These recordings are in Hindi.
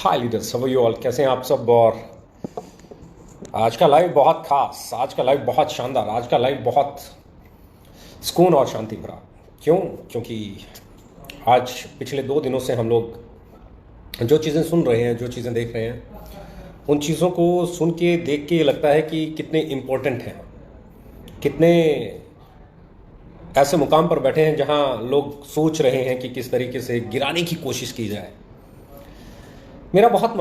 Hi leaders, how are you all? कैसे हैं आप सब? और आज का लाइव बहुत खास, आज का लाइव बहुत शानदार, आज का लाइव बहुत सुकून और शांति भरा। क्यों? क्योंकि आज पिछले 2 दिनों से हम लोग जो चीज़ें सुन रहे हैं, जो चीज़ें देख रहे हैं, उन चीज़ों को सुन के देख के ये लगता है कि कितने इम्पोर्टेंट हैं, कितने ऐसे मुकाम पर बैठे हैं जहां लोग सोच रहे हैं कि किस तरीके से गिराने की कोशिश की जाए। मेरा बहुत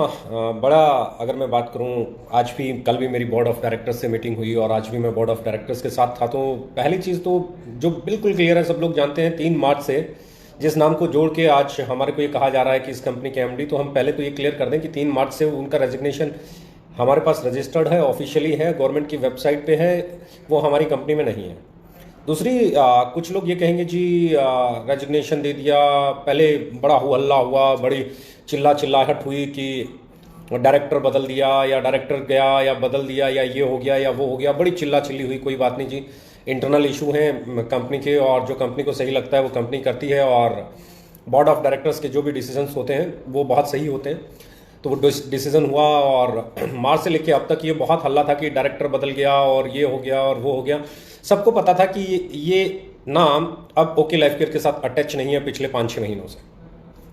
बड़ा, अगर मैं बात करूं, आज भी कल भी मेरी बोर्ड ऑफ डायरेक्टर्स से मीटिंग हुई और आज भी मैं बोर्ड ऑफ डायरेक्टर्स के साथ था। तो पहली चीज़ तो जो बिल्कुल क्लियर है, सब लोग जानते हैं, 3 मार्च से जिस नाम को जोड़ के आज हमारे को ये कहा जा रहा है कि इस कंपनी के एमडी, तो हम पहले तो ये क्लियर कर दें कि 3 मार्च से उनका रेजिग्नेशन हमारे पास रजिस्टर्ड है, ऑफिशियली है, गवर्नमेंट की वेबसाइट पे है, वो हमारी कंपनी में नहीं है। दूसरी, कुछ लोग ये कहेंगे जी रेजिग्नेशन दे दिया, पहले बड़ा हल्ला हुआ, बड़ी चिल्लाहट हुई कि डायरेक्टर बदल दिया या डायरेक्टर गया या बदल दिया या ये हो गया या वो हो गया, बड़ी चिल्ली हुई। कोई बात नहीं जी, इंटरनल इशू हैं कंपनी के और जो कंपनी को सही लगता है वो कंपनी करती है और बोर्ड ऑफ डायरेक्टर्स के जो भी डिसीजंस होते हैं वो बहुत सही होते हैं। तो वो डिसीजन हुआ और मार्च से लेके अब तक ये बहुत हल्ला था कि डायरेक्टर बदल गया और ये हो गया और वो हो गया। सबको पता था कि ये नाम अब ओके लाइफ केयर के साथ अटैच नहीं है पिछले 5-6 महीनों से।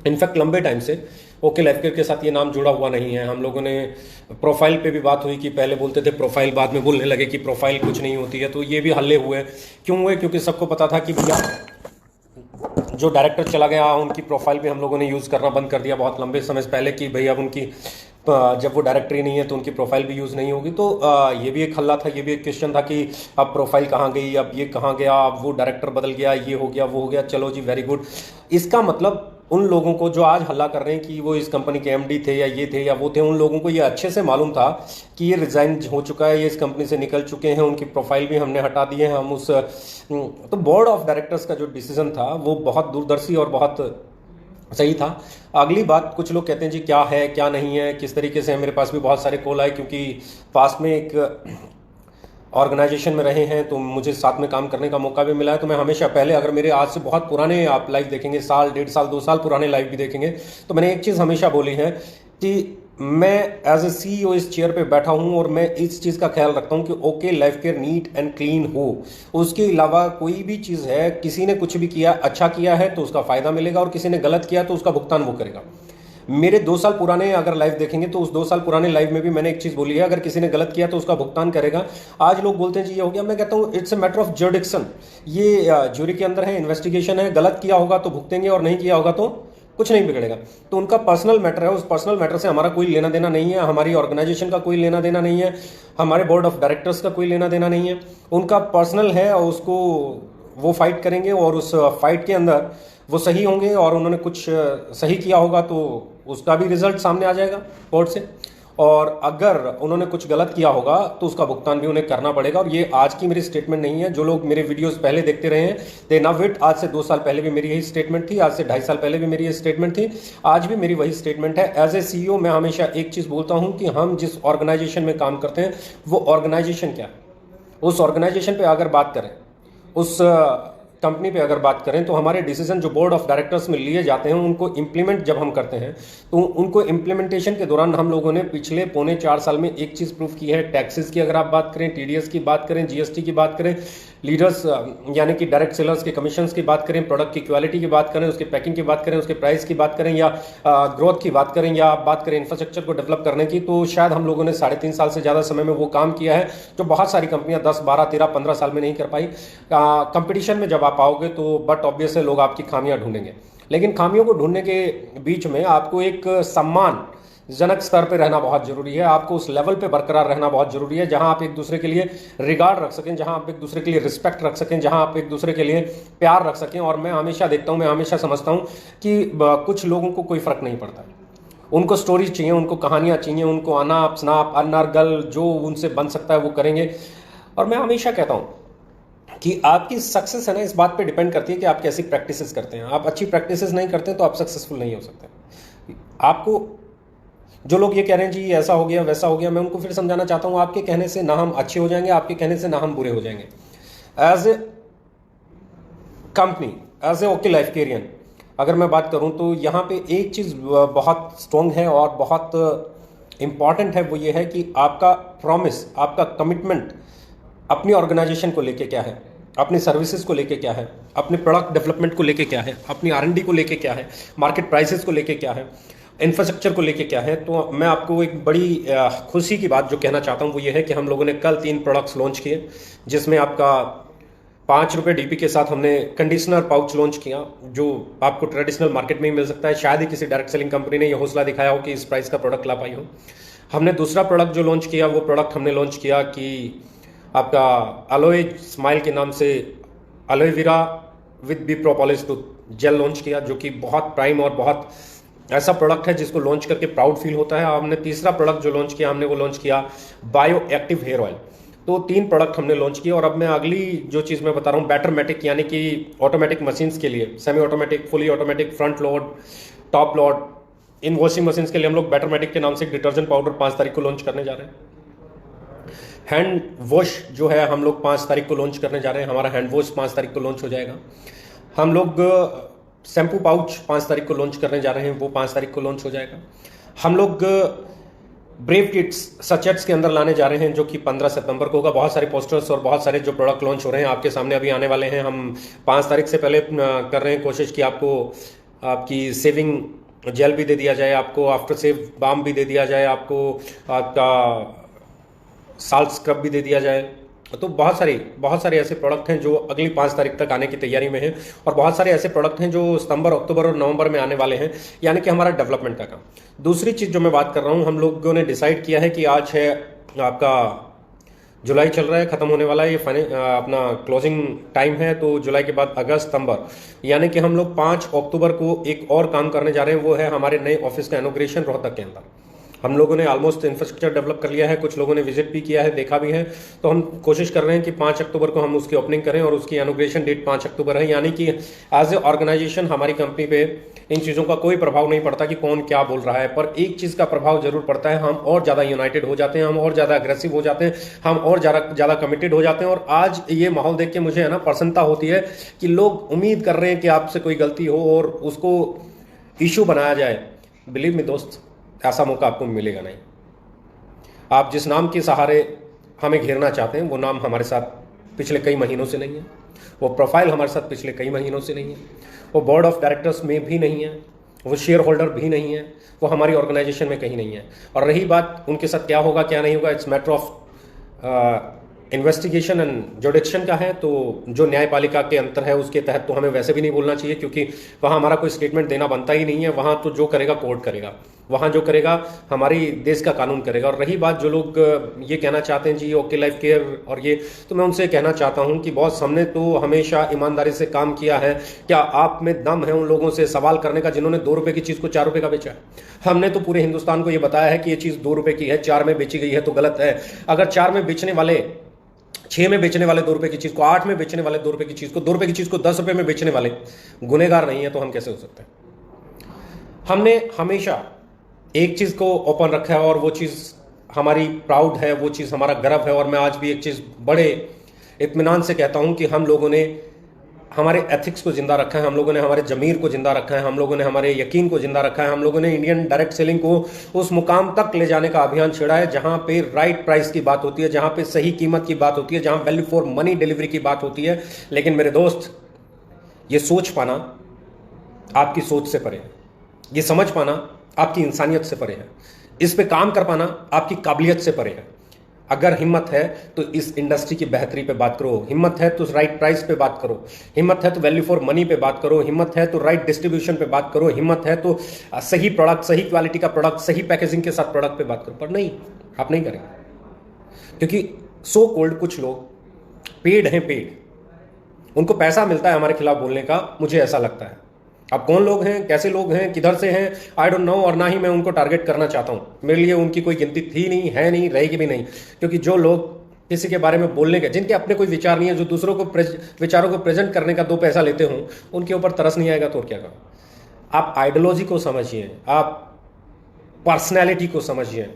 इनफैक्ट लंबे टाइम से ओके लाइफ केयर के साथ ये नाम जुड़ा हुआ नहीं है। हम लोगों ने प्रोफाइल पे भी बात हुई कि पहले बोलते थे प्रोफाइल, बाद में बोलने लगे कि प्रोफाइल कुछ नहीं होती है। तो ये भी हल्ले हुए। क्यों हुए? क्योंकि सबको पता था कि भैया जो डायरेक्टर चला गया उनकी प्रोफाइल भी हम लोगों ने यूज़ करना बंद कर दिया बहुत लंबे समय से पहले कि भाई अब उनकी जब वो डायरेक्टर ही नहीं है तो उनकी प्रोफाइल भी यूज़ नहीं होगी। तो ये भी एक हल्ला था, ये भी एक क्वेश्चन था कि अब प्रोफाइल कहाँ गई, अब ये कहाँ गया, अब वो डायरेक्टर बदल गया, ये हो गया वो हो गया। चलो जी, वेरी गुड। इसका मतलब उन लोगों को जो आज हल्ला कर रहे हैं कि वो इस कंपनी के एमडी थे या ये थे या वो थे, उन लोगों को ये अच्छे से मालूम था कि ये रिजाइन हो चुका है, ये इस कंपनी से निकल चुके हैं, उनकी प्रोफाइल भी हमने हटा दी है। हम उस तो बोर्ड ऑफ डायरेक्टर्स का जो डिसीजन था वो बहुत दूरदर्शी और बहुत सही था। अगली बात, कुछ लोग कहते हैं जी क्या है क्या नहीं है, किस तरीके से है। मेरे पास भी बहुत सारे कॉल आए क्योंकि पास में एक ऑर्गेनाइजेशन में रहे हैं तो मुझे साथ में काम करने का मौका भी मिला है। तो मैं हमेशा पहले, अगर मेरे आज से बहुत पुराने आप लाइव देखेंगे, साल 1.5 साल 2 साल पुराने लाइव भी देखेंगे, तो मैंने एक चीज़ हमेशा बोली है कि मैं एज ए CEO इस चेयर पे बैठा हूं और मैं इस चीज़ का ख्याल रखता हूं कि okay life care neat and clean हो। उसके अलावा कोई भी चीज़ है, किसी ने कुछ भी किया, अच्छा किया है तो उसका फ़ायदा मिलेगा और किसी ने गलत किया तो उसका भुगतान वो करेगा। मेरे 2 साल पुराने अगर लाइव देखेंगे तो उस 2 साल पुराने लाइव में भी मैंने एक चीज़ बोली है, अगर किसी ने गलत किया तो उसका भुगतान करेगा। आज लोग बोलते हैं जी ये हो गया, मैं कहता हूँ इट्स ए मैटर ऑफ जर्डिक्शन। ये ज्यूरी के अंदर है, इन्वेस्टिगेशन है, गलत किया होगा तो भुगतेंगे और नहीं किया होगा तो कुछ नहीं बिगड़ेगा। तो उनका पर्सनल मैटर है, उस पर्सनल मैटर से हमारा कोई लेना देना नहीं है, हमारी ऑर्गेनाइजेशन का कोई लेना देना नहीं है, हमारे बोर्ड ऑफ डायरेक्टर्स का कोई लेना देना नहीं है। उनका पर्सनल है और उसको वो फाइट करेंगे और उस फाइट के अंदर वो सही होंगे और उन्होंने कुछ सही किया होगा तो उसका भी रिजल्ट सामने आ जाएगा बोर्ड से, और अगर उन्होंने कुछ गलत किया होगा तो उसका भुगतान भी उन्हें करना पड़ेगा। और ये आज की मेरी स्टेटमेंट नहीं है। जो लोग मेरे वीडियोस पहले देखते रहे हैं दे नाउ इट, आज से 2 साल पहले भी मेरी यही स्टेटमेंट थी, आज से 2.5 साल पहले भी मेरी ये स्टेटमेंट थी, आज भी मेरी वही स्टेटमेंट है। एज ए CEO मैं हमेशा एक चीज़ बोलता हूँ कि हम जिस ऑर्गेनाइजेशन में काम करते हैं वो ऑर्गेनाइजेशन क्या है, उस ऑर्गेनाइजेशन पर अगर बात करें, उस कंपनी पे अगर बात करें, तो हमारे डिसीजन जो बोर्ड ऑफ डायरेक्टर्स में लिए जाते हैं उनको इम्प्लीमेंट जब हम करते हैं तो उनको इम्प्लीमेंटेशन के दौरान हम लोगों ने पिछले 3.25 साल में एक चीज़ प्रूव की है। टैक्सेस की अगर आप बात करें, TDS की बात करें, GST की बात करें, लीडर्स यानी कि डायरेक्ट सेलर्स के कमीशंस की बात करें, प्रोडक्ट की क्वालिटी की बात करें, उसके पैकिंग की बात करें, उसके प्राइस की बात करें, या ग्रोथ की बात करें, या बात करें इंफ्रास्ट्रक्चर को डेवलप करने की, तो शायद हम लोगों ने 3.5 साल से ज़्यादा समय में वो काम किया है जो बहुत सारी कंपनियां 10, 12, 13, 15 साल में नहीं कर पाई। कंपटीशन में जब आप आओगे तो बट ऑब्वियस है लोग आपकी खामियां ढूंढेंगे, लेकिन खामियों को ढूंढने के बीच में आपको एक सम्मान जनक स्तर पे रहना बहुत जरूरी है। आपको उस लेवल पे बरकरार रहना बहुत जरूरी है जहां आप एक दूसरे के लिए रिगार्ड रख सकें, जहां आप एक दूसरे के लिए रिस्पेक्ट रख सकें, जहां आप एक दूसरे के लिए प्यार रख सकें। और मैं हमेशा देखता हूं, मैं हमेशा समझता हूं कि कुछ लोगों को कोई फर्क नहीं पड़ता, उनको स्टोरीज चाहिए, उनको कहानियां चाहिए, उनको अनाप शनाप अनर्गल जो उनसे बन सकता है वो करेंगे। और मैं हमेशा कहता हूं कि आपकी सक्सेस है ना, इस बात पे डिपेंड करती है कि आप कैसी प्रैक्टिसेस करते हैं। आप अच्छी प्रैक्टिसेस नहीं करते तो आप सक्सेसफुल नहीं हो सकते। आपको जो लोग ये कह रहे हैं जी ऐसा हो गया वैसा हो गया, मैं उनको फिर समझाना चाहता हूं, आपके कहने से ना हम अच्छे हो जाएंगे, आपके कहने से ना हम बुरे हो जाएंगे। As a company, as a okay life career, अगर मैं बात करूं तो यहाँ पे एक चीज़ बहुत स्ट्रॉन्ग है और बहुत इम्पॉर्टेंट है, वो ये है कि आपका प्रॉमिस, आपका कमिटमेंट अपनी ऑर्गेनाइजेशन को लेके क्या है, अपनी सर्विसेज को लेके क्या है, अपने प्रोडक्ट डेवलपमेंट को लेके क्या है, अपनी R&D को लेके क्या है, मार्केट प्राइसेस को लेके क्या है, इंफ्रास्ट्रक्चर को लेके क्या है। तो मैं आपको एक बड़ी खुशी की बात जो कहना चाहता हूँ वो ये है कि हम लोगों ने कल 3 प्रोडक्ट्स लॉन्च किए, जिसमें आपका ₹5 DP के साथ हमने कंडीशनर पाउच लॉन्च किया, जो आपको ट्रेडिशनल मार्केट में ही मिल सकता है। शायद ही किसी डायरेक्ट सेलिंग कंपनी ने यह हौसला दिखाया हो कि इस प्राइस का प्रोडक्ट ला पाई हो। हमने दूसरा प्रोडक्ट जो लॉन्च किया, वो प्रोडक्ट हमने लॉन्च किया कि आपका अलोए स्माइल के नाम से aloe vera with bee propolis tooth gel launch किया, जो कि बहुत प्राइम और बहुत ऐसा प्रोडक्ट है जिसको लॉन्च करके प्राउड फील होता है। हमने तीसरा प्रोडक्ट जो लॉन्च किया, हमने वो लॉन्च किया बायो एक्टिव हेयर ऑयल। तो 3 प्रोडक्ट हमने लॉन्च किए। और अब मैं अगली जो चीज़ मैं बता रहा हूँ, बैटरमेटिक यानी कि ऑटोमेटिक मशीन्स के लिए, semi automatic, fully automatic, front load, top load, इन वॉशिंग मशीन्स के लिए हम लोग बैटरमेटिक के नाम से डिटर्जेंट पाउडर 5 तारीख को लॉन्च करने जा रहे हैं। हैंड वॉश जो है हम लोग 5 तारीख को लॉन्च करने जा रहे हैं। हमारा हैंड वॉश 5 तारीख को लॉन्च हो जाएगा। हम लोग शैम्पू पाउच 5 तारीख को लॉन्च करने जा रहे हैं, वो 5 तारीख को लॉन्च हो जाएगा। हम लोग ब्रेव किट्स सचेट्स के अंदर लाने जा रहे हैं, जो कि 15 सितंबर को होगा। बहुत सारे पोस्टर्स और बहुत सारे जो प्रोडक्ट लॉन्च हो रहे हैं आपके सामने अभी आने वाले हैं। हम 5 तारीख से पहले कर रहे हैं कोशिश कि आपको आपकी सेविंग जेल भी दे दिया जाए, आपको आफ्टर सेव बाम भी दे दिया जाए, आपको आपका साल्ट स्क्रब भी दे दिया जाए। तो बहुत सारे ऐसे प्रोडक्ट हैं जो अगली 5 तारीख तक आने की तैयारी में हैं। और बहुत सारे ऐसे प्रोडक्ट हैं जो सितंबर, अक्टूबर और नवंबर में आने वाले हैं, यानी कि हमारा डेवलपमेंट का काम। दूसरी चीज़ जो मैं बात कर रहा हूँ, हम लोगों ने डिसाइड किया है कि आज है आपका जुलाई चल रहा है, ख़त्म होने वाला है, ये अपना क्लोजिंग टाइम है। तो जुलाई के बाद अगस्त, सितंबर, यानी कि हम लोग 5 अक्टूबर को एक और काम करने जा रहे हैं। वो है हमारे नए ऑफिस का इनॉग्रेशन रोहतक के अंदर। हम लोगों ने ऑलमोस्ट इंफ्रास्ट्रक्चर डेवलप कर लिया है, कुछ लोगों ने विजिट भी किया है, देखा भी है। तो हम कोशिश कर रहे हैं कि 5 अक्टूबर को हम उसकी ओपनिंग करें और उसकी इनॉग्रेशन डेट 5 अक्टूबर है। यानी कि एज ए ऑर्गेनाइजेशन हमारी कंपनी पे इन चीज़ों का कोई प्रभाव नहीं पड़ता कि कौन क्या बोल रहा है, पर एक चीज़ का प्रभाव जरूर पड़ता है, हम और ज़्यादा यूनाइटेड हो जाते हैं, हम और ज़्यादा अग्रेसिव हो जाते हैं, हम और ज़्यादा कमिटेड हो जाते हैं। और आज ये माहौल देख के मुझे है ना प्रसन्नता होती है कि लोग उम्मीद कर रहे हैं कि आपसे कोई गलती हो और उसको इशू बनाया जाए। बिलीव मी दोस्त, ऐसा मौका आपको मिलेगा नहीं। आप जिस नाम के सहारे हमें घेरना चाहते हैं, वो नाम हमारे साथ पिछले कई महीनों से नहीं है, वो प्रोफाइल हमारे साथ पिछले कई महीनों से नहीं है, वो बोर्ड ऑफ डायरेक्टर्स में भी नहीं है, वो शेयर होल्डर भी नहीं है, वो हमारी ऑर्गेनाइजेशन में कहीं नहीं है। और रही बात उनके साथ क्या होगा क्या नहीं होगा, it's matter of investigation and जुडिक्शन का है। तो जो न्यायपालिका के अंतर है उसके तहत तो हमें वैसे भी नहीं बोलना चाहिए, क्योंकि वहाँ हमारा कोई स्टेटमेंट देना बनता ही नहीं है। वहाँ तो जो करेगा कोर्ट करेगा, वहाँ जो करेगा हमारी देश का कानून करेगा। और रही बात जो लोग ये कहना चाहते हैं जी ओके लाइफ केयर और ये, तो मैं उनसे कहना चाहता हूँ कि बॉस, हमने तो हमेशा ईमानदारी से काम किया है। क्या आप में दम है उन लोगों से सवाल करने का जिन्होंने 2 रुपये की चीज़ को 4 रुपये का बेचा है? हमने तो पूरे हिंदुस्तान को ये बताया है कि ये चीज़ 2 रुपये की है, 4 में बेची गई है तो गलत है। अगर 4 में बेचने वाले, 6 में बेचने वाले 2 रुपये की चीज़ को, 8 में बेचने वाले 2 रुपये की चीज़ को, 2 रुपये की चीज़ को 10 रुपये में बेचने वाले गुनेगार नहीं है, तो हम कैसे हो सकते हैं? हमने हमेशा एक चीज़ को ओपन रखा है और वो चीज़ हमारी प्राउड है, वो चीज़ हमारा गर्व है। और मैं आज भी एक चीज़ बड़े इत्मीनान से कहता हूँ कि हम लोगों ने हमारे एथिक्स को जिंदा रखा है, हम लोगों ने हमारे जमीर को जिंदा रखा है, हम लोगों ने हमारे यकीन को जिंदा रखा है, हम लोगों ने इंडियन डायरेक्ट सेलिंग को उस मुकाम तक ले जाने का अभियान छेड़ा है जहां पे राइट प्राइस की बात होती है, जहां पे सही कीमत की बात होती है, जहां वैल्यू फॉर मनी डिलीवरी की बात होती है। लेकिन मेरे दोस्त, ये सोच पाना आपकी सोच से परे है, ये समझ पाना आपकी इंसानियत से परे है, इस पे काम कर पाना आपकी काबिलियत से परे है। अगर हिम्मत है तो इस इंडस्ट्री की बेहतरी पे बात करो, हिम्मत है तो राइट प्राइस पे बात करो, हिम्मत है तो वैल्यू फॉर मनी पे बात करो, हिम्मत है तो राइट डिस्ट्रीब्यूशन पे बात करो, हिम्मत है तो सही प्रोडक्ट, सही क्वालिटी का प्रोडक्ट, सही पैकेजिंग के साथ प्रोडक्ट पे बात करो। पर नहीं, आप नहीं करेंगे, क्योंकि सो कॉल्ड कुछ लोग पेड हैं, पेड, उनको पैसा मिलता है हमारे खिलाफ बोलने का, मुझे ऐसा लगता है। अब कौन लोग हैं, कैसे लोग हैं, किधर से हैं, आई डोंट नो, और ना ही मैं उनको टारगेट करना चाहता हूं। मेरे लिए उनकी कोई गिनती थी नहीं, है नहीं, रहेगी भी नहीं। क्योंकि जो लोग किसी के बारे में बोलने के, जिनके अपने कोई विचार नहीं है, जो दूसरों को विचारों को प्रेजेंट करने का 2 पैसा लेते हों, उनके ऊपर तरस नहीं आएगा तो और क्या करो। आप आइडियोलॉजी को समझिए, आप पर्सनैलिटी को समझिए,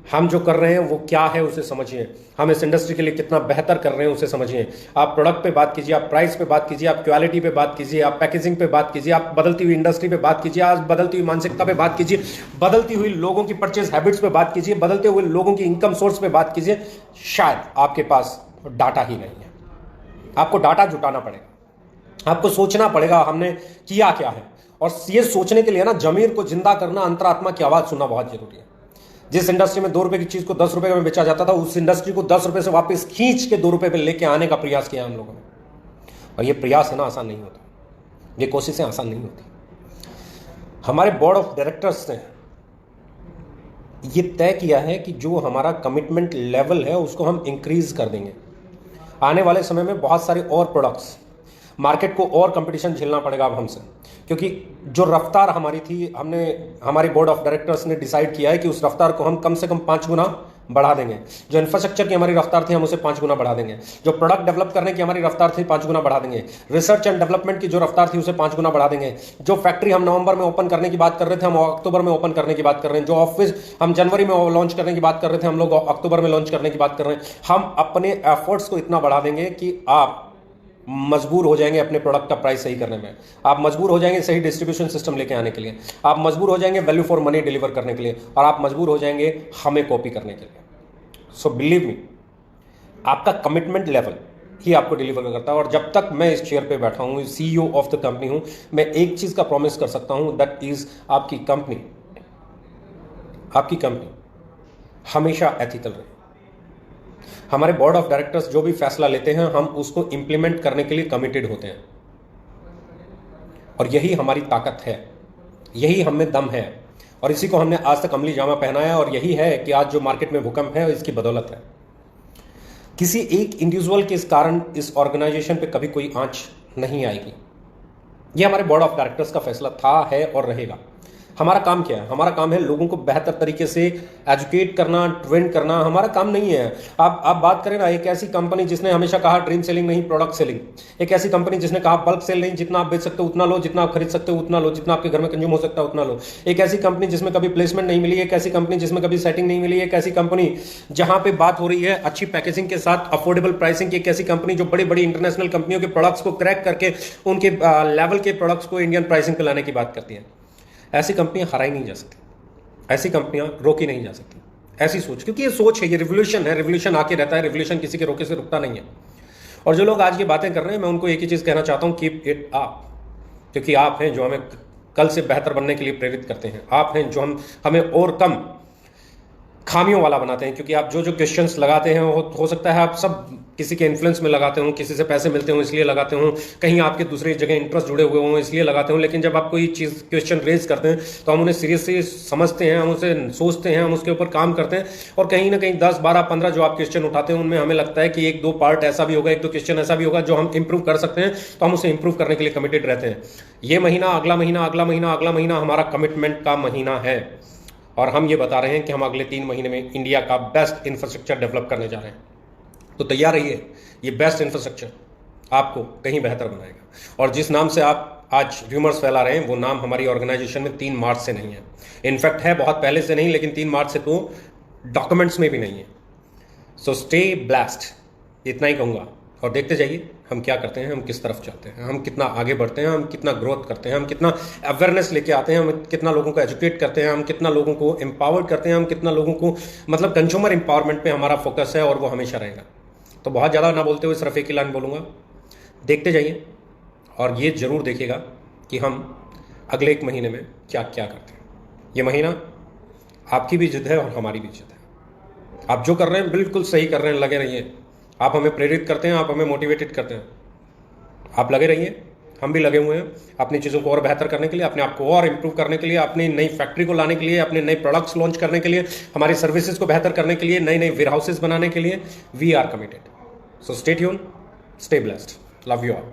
हम जो कर रहे हैं वो क्या है उसे समझिए, हम इस इंडस्ट्री के लिए कितना बेहतर कर रहे हैं उसे समझिए। आप प्रोडक्ट पे बात कीजिए, आप प्राइस पे बात कीजिए, आप क्वालिटी पे बात कीजिए, आप पैकेजिंग पे बात कीजिए, आप बदलती हुई इंडस्ट्री पे बात कीजिए, आज बदलती हुई मानसिकता पे बात कीजिए, बदलती हुई लोगों की परचेज हैबिट्स पे बात कीजिए, बदलते हुए लोगों की इनकम सोर्स पे बात कीजिए। शायद आपके पास डाटा ही नहीं है। आपको डाटा जुटाना पड़ेगा, आपको सोचना पड़ेगा हमने किया क्या है। और ये सोचने के लिए ना जमीर को जिंदा करना, अंतरात्मा की आवाज सुनना बहुत जरूरी है। जिस इंडस्ट्री में 2 रुपए की चीज को 10 रुपए में बेचा जाता था, उस इंडस्ट्री को 10 रुपए से वापस खींच के 2 रुपए पे लेके आने का प्रयास किया हम लोगों ने। और ये प्रयास है ना आसान नहीं होता, ये कोशिशें आसान नहीं होती। हमारे बोर्ड ऑफ डायरेक्टर्स ने ये तय किया है कि जो हमारा कमिटमेंट लेवल है उसको हम इंक्रीज कर देंगे। आने वाले समय में बहुत सारे और प्रोडक्ट्स, मार्केट को और कंपटीशन झेलना पड़ेगा अब हमसे, क्योंकि जो रफ्तार हमारी थी, हमारी बोर्ड ऑफ डायरेक्टर्स ने डिसाइड किया है कि उस रफ्तार को हम कम से कम 5 गुना बढ़ा देंगे। जो इंफ्रास्ट्रक्चर की हमारी रफ्तार थी हम उसे 5 गुना बढ़ा देंगे। जो प्रोडक्ट डेवलप करने की हमारी रफ्तार थी 5 गुना बढ़ा देंगे। रिसर्च एंड डेवलपमेंट की जो रफ्तार थी उसे 5 गुना बढ़ा देंगे। जो फैक्ट्री हम नवंबर में ओपन करने की बात कर रहे थे, हम अक्टूबर में ओपन करने की बात कर रहे हैं। जो ऑफिस हम जनवरी में लॉन्च करने की बात कर रहे थे, हम लोग अक्टूबर में लॉन्च करने की बात कर रहे हैं। हम अपने एफर्ट्स को इतना बढ़ा देंगे कि आप मजबूर हो जाएंगे अपने प्रोडक्ट का प्राइस सही करने में, आप मजबूर हो जाएंगे सही डिस्ट्रीब्यूशन सिस्टम लेके आने के लिए, आप मजबूर हो जाएंगे वैल्यू फॉर मनी डिलीवर करने के लिए, और आप मजबूर हो जाएंगे हमें कॉपी करने के लिए। सो बिलीव मी, आपका कमिटमेंट लेवल ही आपको डिलीवर करता है। और जब तक मैं इस चेयर पे बैठा हूं, CEO ऑफ द कंपनी हूं, मैं एक चीज का प्रॉमिस कर सकता हूं, दैट इज आपकी कंपनी हमेशा एथिकल रहे। हमारे बोर्ड ऑफ डायरेक्टर्स जो भी फैसला लेते हैं हम उसको इंप्लीमेंट करने के लिए कमिटेड होते हैं, और यही हमारी ताकत है, यही हम में दम है, और इसी को हमने आज तक अमली जामा पहनाया। और यही है कि आज जो मार्केट में भूकंप है इसकी बदौलत है। किसी एक इंडिविजुअल के इस कारण इस ऑर्गेनाइजेशन पे कभी कोई आंच नहीं आएगी। यह हमारे बोर्ड ऑफ डायरेक्टर्स का फैसला था, है और रहेगा। हमारा काम क्या है? हमारा काम है लोगों को बेहतर तरीके से एजुकेट करना, ट्रेन करना। हमारा काम नहीं है। आप बात करें ना, एक ऐसी कंपनी जिसने हमेशा कहा ड्रीम सेलिंग नहीं प्रोडक्ट सेलिंग, एक ऐसी कंपनी जिसने कहा बल्क सेल नहीं, जितना आप बेच सकते हो उतना लो, जितना आप खरीद सकते हो उतना लो, जितना आपके घर में कंज्यूम हो सकता है उतना लो। एक ऐसी कंपनी जिसमें कभी प्लेसमेंट नहीं मिली, एक ऐसी कंपनी जिसमें कभी सेटिंग नहीं मिली, एक ऐसी कंपनी जहां पे बात हो रही है अच्छी पैकेजिंग के साथ अफोर्डेबल प्राइसिंग की, एक ऐसी कंपनी जो बड़ी बड़ी इंटरनेशनल कंपनियों के प्रोडक्ट्स को क्रैक करके उनके लेवल के प्रोडक्ट्स को इंडियन प्राइसिंग पे लाने की बात करती है। ऐसी कंपनियां हराई नहीं जा सकती, ऐसी कंपनियां रोकी नहीं जा सकती। ऐसी सोच, क्योंकि ये सोच है, ये रिवोल्यूशन है, रिवोल्यूशन आके रहता है, रिवोल्यूशन किसी के रोके से रुकता नहीं है। और जो लोग आज ये बातें कर रहे हैं, मैं उनको एक ही चीज कहना चाहता हूं, कीप इट अप, क्योंकि आप हैं जो हमें कल से बेहतर बनने के लिए प्रेरित करते हैं। आप हैं जो हमें और कम खामियों वाला बनाते हैं। क्योंकि आप जो क्वेश्चंस लगाते हैं हो सकता है आप सब किसी के इन्फ्लुएंस में लगाते हो, किसी से पैसे मिलते हो इसलिए लगाते हो, कहीं आपके दूसरी जगह इंटरेस्ट जुड़े हुए हों इसलिए लगाते हो। लेकिन जब आप कोई चीज़ क्वेश्चन रेज करते हैं तो हम उन्हें सीरियसली समझते हैं, हम उसे सोचते हैं, हम उसके ऊपर काम करते हैं। और कहीं ना कहीं 10, 12, 15 जो आप क्वेश्चन उठाते हैं उनमें हमें लगता है कि 1-2 पार्ट ऐसा भी होगा, 1-2 क्वेश्चन ऐसा भी होगा जो हम इंप्रूव कर सकते हैं, तो हम उसे इंप्रूव करने के लिए कमिटेड रहते हैं। ये महीना, अगला महीना, अगला महीना, अगला महीना हमारा कमिटमेंट का महीना है। और हम ये बता रहे हैं कि हम अगले 3 महीने में इंडिया का बेस्ट इंफ्रास्ट्रक्चर डेवलप करने जा रहे हैं। तो तैयार रहिए, ये बेस्ट इंफ्रास्ट्रक्चर आपको कहीं बेहतर बनाएगा। और जिस नाम से आप आज र्यूमर्स फैला रहे हैं वो नाम हमारी ऑर्गेनाइजेशन में 3 मार्च से नहीं है। इनफैक्ट है बहुत पहले से नहीं, लेकिन 3 मार्च से तो डॉक्यूमेंट्स में भी नहीं है। सो स्टे ब्लेस्ड, इतना ही कहूँगा। और देखते जाइए हम क्या करते हैं, हम किस तरफ चलते हैं, हम कितना आगे बढ़ते हैं, हम कितना ग्रोथ करते हैं, हम कितना अवेयरनेस लेके आते हैं, हम कितना लोगों को एजुकेट करते हैं, हम कितना लोगों को एम्पावर्ड करते हैं, हम कितना लोगों को मतलब कंज्यूमर एम्पावरमेंट पे हमारा फोकस है, और वो हमेशा रहेगा। तो बहुत ज़्यादा ना बोलते हुए सिर्फ एक ही लाइन बोलूँगा, देखते जाइए और ये जरूर देखिएगा कि हम अगले 1 महीने में क्या क्या करते हैं। ये महीना आपकी भी जिद है और हमारी भी जिद है। आप जो कर रहे हैं बिल्कुल सही कर रहे हैं, लगे रहिए। आप हमें प्रेरित करते हैं, आप हमें मोटिवेटेड करते हैं। आप लगे रहिए, हम भी लगे हुए हैं अपनी चीज़ों को और बेहतर करने के लिए, अपने आप को और इम्प्रूव करने के लिए, अपनी नई फैक्ट्री को लाने के लिए, अपने नए प्रोडक्ट्स लॉन्च करने के लिए, हमारी सर्विसेज को बेहतर करने के लिए, नए नए वेयर हाउसेज बनाने के लिए। We are committed. So stay tune, stay blessed, love you all.